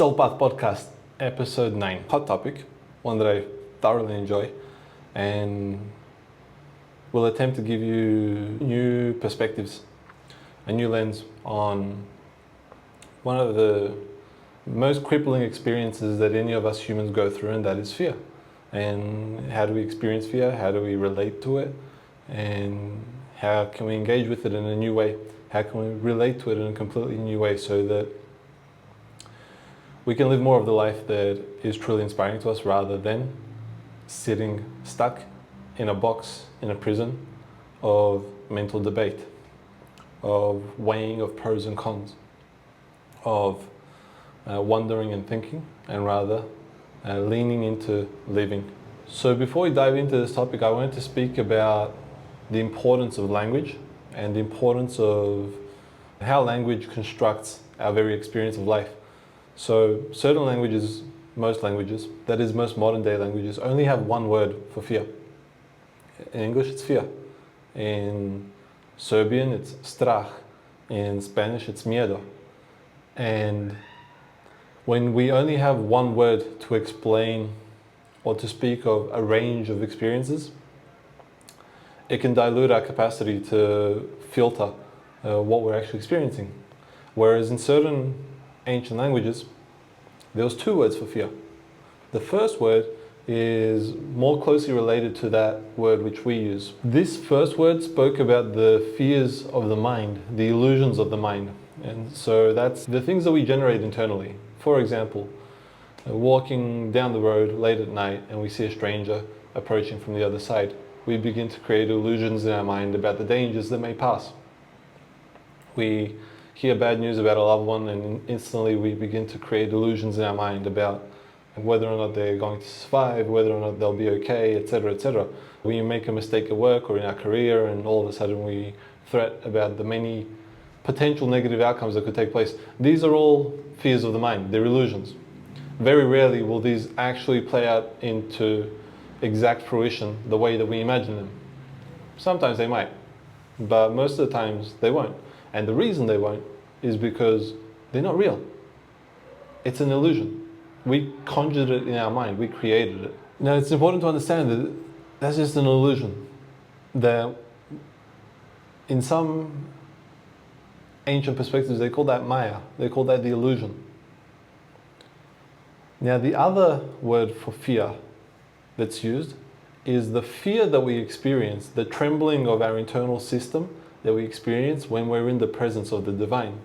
Soul Path Podcast, episode 9. Hot topic, one that I thoroughly enjoy, and will attempt to give you new perspectives, a new lens on one of the most crippling experiences that any of us humans go through, and that is fear. And how do we experience fear? How do we relate to it? And how can we engage with it in a new way? How can we relate to it in a completely new way so that we can live more of the life that is truly inspiring to us, rather than sitting stuck in a box, in a prison of mental debate, of weighing of pros and cons, of wondering and thinking, and rather leaning into living. So before we dive into this topic, I wanted to speak about the importance of language and the importance of how language constructs our very experience of life. So certain languages, most languages, that is most modern day languages, only have one word for fear. In English it's fear. In Serbian it's strach. In Spanish it's miedo. And when we only have one word to explain or to speak of a range of experiences, it can dilute our capacity to filter what we're actually experiencing. Whereas in certain ancient languages, there was two words for fear. The first word is more closely related to that word which we use. This first word spoke about the fears of the mind, the illusions of the mind. And so that's the things that we generate internally. For example, walking down the road late at night and we see a stranger approaching from the other side, we begin to create illusions in our mind about the dangers that may pass. We hear bad news about a loved one and instantly we begin to create illusions in our mind about whether or not they're going to survive, whether or not they'll be okay, etc., etc. We make a mistake at work or in our career, and all of a sudden we threat about the many potential negative outcomes that could take place. These are all fears of the mind, they're illusions. Very rarely will these actually play out into exact fruition the way that we imagine them. Sometimes they might, but most of the times they won't. And the reason they won't is because they're not real. It's an illusion. We conjured it in our mind, we created it. Now it's important to understand that that's just an illusion. That in some ancient perspectives they call that Maya, they call that the illusion. Now the other word for fear that's used is the fear that we experience, the trembling of our internal system that we experience when we're in the presence of the divine.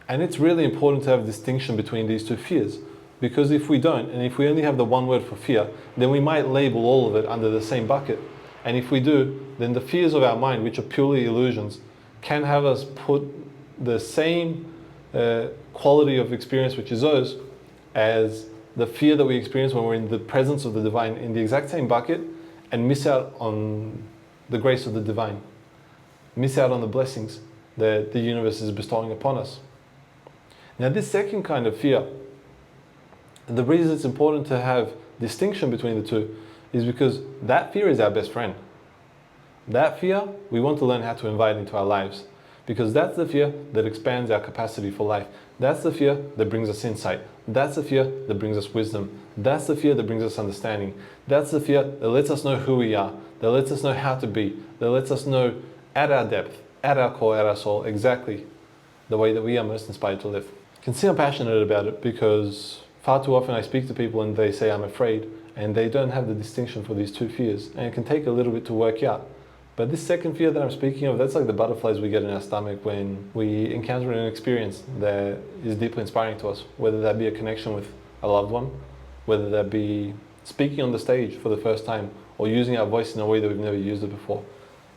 And it's really important to have a distinction between these two fears, because if we don't, and if we only have the one word for fear, then we might label all of it under the same bucket. And if we do, then the fears of our mind, which are purely illusions, can have us put the same quality of experience, which is those, as the fear that we experience when we're in the presence of the divine, in the exact same bucket, and miss out on the grace of the divine. Miss out on the blessings that the universe is bestowing upon us. Now this second kind of fear, the reason it's important to have distinction between the two is because that fear is our best friend. That fear, we want to learn how to invite into our lives, because that's the fear that expands our capacity for life. That's the fear that brings us insight. That's the fear that brings us wisdom. That's the fear that brings us understanding. That's the fear that lets us know who we are, that lets us know how to be, that lets us know at our depth, at our core, at our soul, exactly the way that we are most inspired to live. You can see I'm passionate about it because far too often I speak to people and they say I'm afraid, and they don't have the distinction for these two fears, and it can take a little bit to work out. But this second fear that I'm speaking of, that's like the butterflies we get in our stomach when we encounter an experience that is deeply inspiring to us, whether that be a connection with a loved one, whether that be speaking on the stage for the first time, or using our voice in a way that we've never used it before,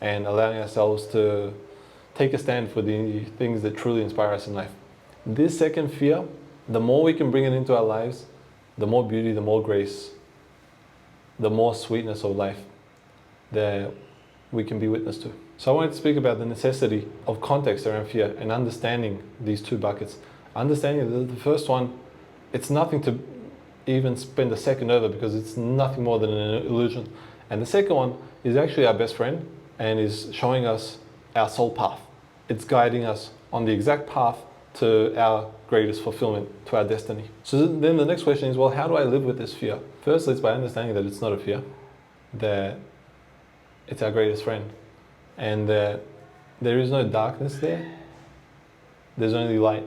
and allowing ourselves to take a stand for the things that truly inspire us in life. This second fear, the more we can bring it into our lives, the more beauty, the more grace, the more sweetness of life that we can be witness to. So I wanted to speak about the necessity of context around fear and understanding these two buckets. Understanding that the first one, it's nothing to even spend a second over, because it's nothing more than an illusion. And the second one is actually our best friend and is showing us our soul path. It's guiding us on the exact path to our greatest fulfillment, to our destiny. So then the next question is, well, how do I live with this fear? Firstly, it's by understanding that it's not a fear, that it's our greatest friend, and that there is no darkness there. There's only light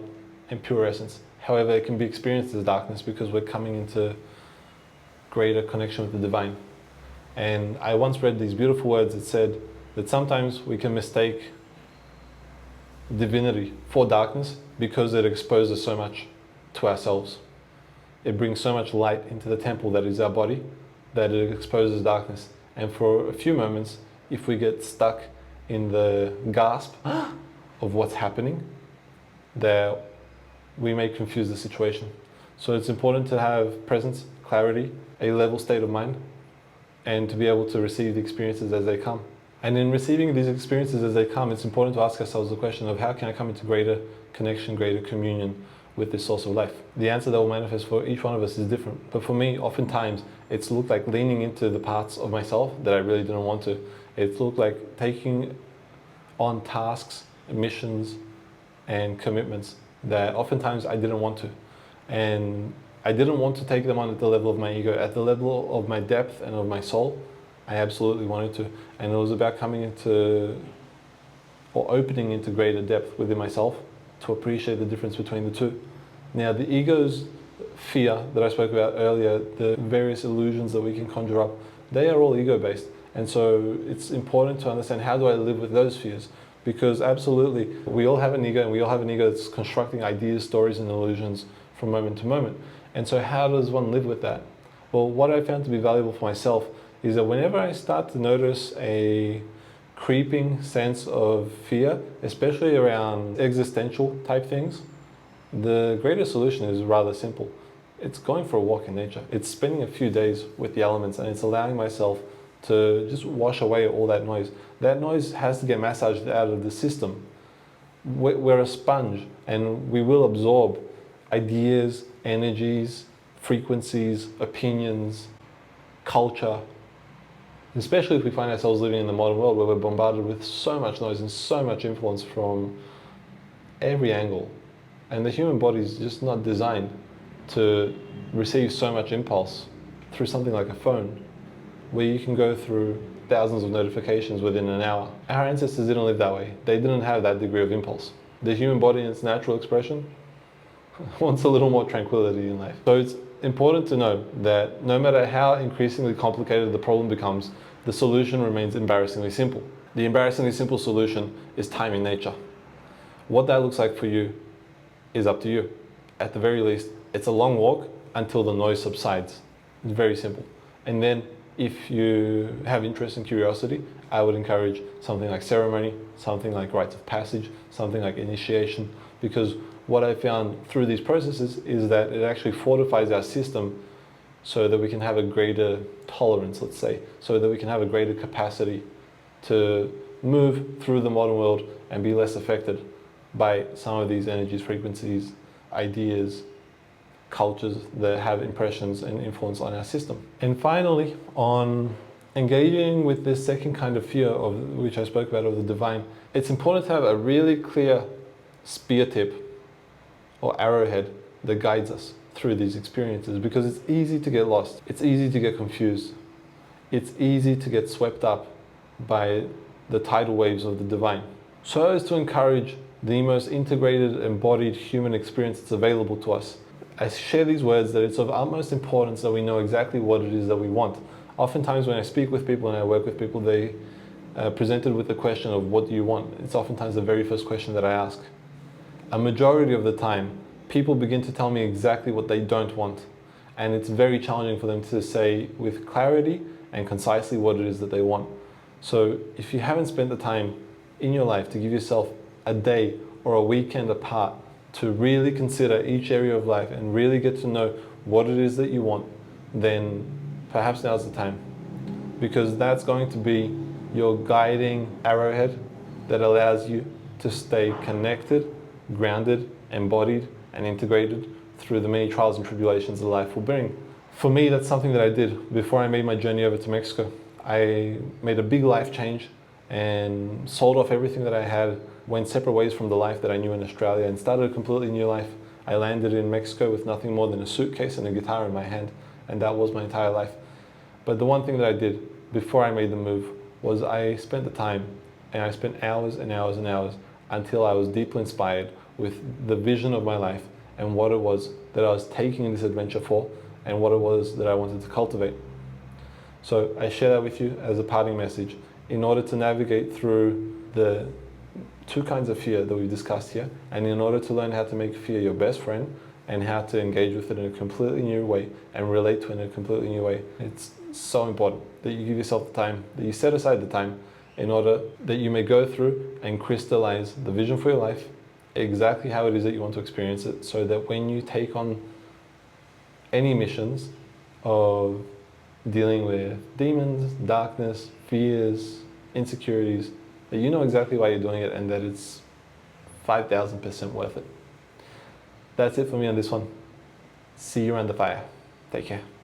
and pure essence. However, it can be experienced as darkness because we're coming into greater connection with the divine. And I once read these beautiful words that said that sometimes we can mistake divinity for darkness because it exposes so much to ourselves. It brings so much light into the temple that is our body that it exposes darkness. And for a few moments, if we get stuck in the gasp of what's happening, that we may confuse the situation. So it's important to have presence, clarity, a level state of mind, and to be able to receive the experiences as they come. And in receiving these experiences as they come, it's important to ask ourselves the question of how can I come into greater connection, greater communion with this source of life? The answer that will manifest for each one of us is different. But for me, oftentimes, it's looked like leaning into the parts of myself that I really didn't want to. It's looked like taking on tasks, missions, and commitments that oftentimes I didn't want to. And I didn't want to take them on at the level of my ego. At the level of my depth and of my soul, I absolutely wanted to. And it was about coming into, or opening into greater depth within myself to appreciate the difference between the two. Now, the ego's fear that I spoke about earlier, the various illusions that we can conjure up, they are all ego-based. And so it's important to understand, how do I live with those fears? Because absolutely, we all have an ego, and we all have an ego that's constructing ideas, stories, and illusions from moment to moment. And so how does one live with that? Well, what I found to be valuable for myself is that whenever I start to notice a creeping sense of fear, especially around existential type things, the greatest solution is rather simple. It's going for a walk in nature. It's spending a few days with the elements, and it's allowing myself to just wash away all that noise. That noise has to get massaged out of the system. We're a sponge, and we will absorb ideas, energies, frequencies, opinions, culture, especially if we find ourselves living in the modern world where we're bombarded with so much noise and so much influence from every angle. And the human body is just not designed to receive so much impulse through something like a phone, where you can go through thousands of notifications within an hour. Our ancestors didn't live that way. They didn't have that degree of impulse. The human body in its natural expression wants a little more tranquility in life. So it's important to know that no matter how increasingly complicated the problem becomes, the solution remains embarrassingly simple. The embarrassingly simple solution is time in nature. What that looks like for you is up to you. At the very least, it's a long walk until the noise subsides. It's very simple. And then if you have interest and curiosity, I would encourage something like ceremony, something like rites of passage, something like initiation, because what I found through these processes is that it actually fortifies our system so that we can have a greater tolerance, let's say, so that we can have a greater capacity to move through the modern world and be less affected by some of these energies, frequencies, ideas, cultures that have impressions and influence on our system. And finally, on engaging with this second kind of fear, of which I spoke about, of the divine, it's important to have a really clear spear tip or arrowhead that guides us through these experiences, because it's easy to get lost. It's easy to get confused. It's easy to get swept up by the tidal waves of the divine. So as to encourage the most integrated, embodied human experience that's available to us, I share these words that it's of utmost importance that we know exactly what it is that we want. Oftentimes when I speak with people and I work with people, they presented with the question of, what do you want? It's oftentimes the very first question that I ask. A majority of the time, people begin to tell me exactly what they don't want. And it's very challenging for them to say with clarity and concisely what it is that they want. So if you haven't spent the time in your life to give yourself a day or a weekend apart to really consider each area of life and really get to know what it is that you want, then perhaps now's the time. Because that's going to be your guiding arrowhead that allows you to stay connected, grounded, embodied, and integrated through the many trials and tribulations that life will bring. For me, that's something that I did before I made my journey over to Mexico. I made a big life change and sold off everything that I had, went separate ways from the life that I knew in Australia and started a completely new life. I landed in Mexico with nothing more than a suitcase and a guitar in my hand, and that was my entire life. But the one thing that I did before I made the move was I spent the time, and I spent hours and hours and hours until I was deeply inspired with the vision of my life and what it was that I was taking this adventure for and what it was that I wanted to cultivate. So I share that with you as a parting message in order to navigate through the two kinds of fear that we've discussed here, and in order to learn how to make fear your best friend and how to engage with it in a completely new way and relate to it in a completely new way. It's so important that you give yourself the time, that you set aside the time in order that you may go through and crystallize the vision for your life, exactly how it is that you want to experience it, so that when you take on any missions of dealing with demons, darkness, fears, insecurities, that you know exactly why you're doing it and that it's 5,000% worth it. That's it for me on this one. See you around the fire. Take care.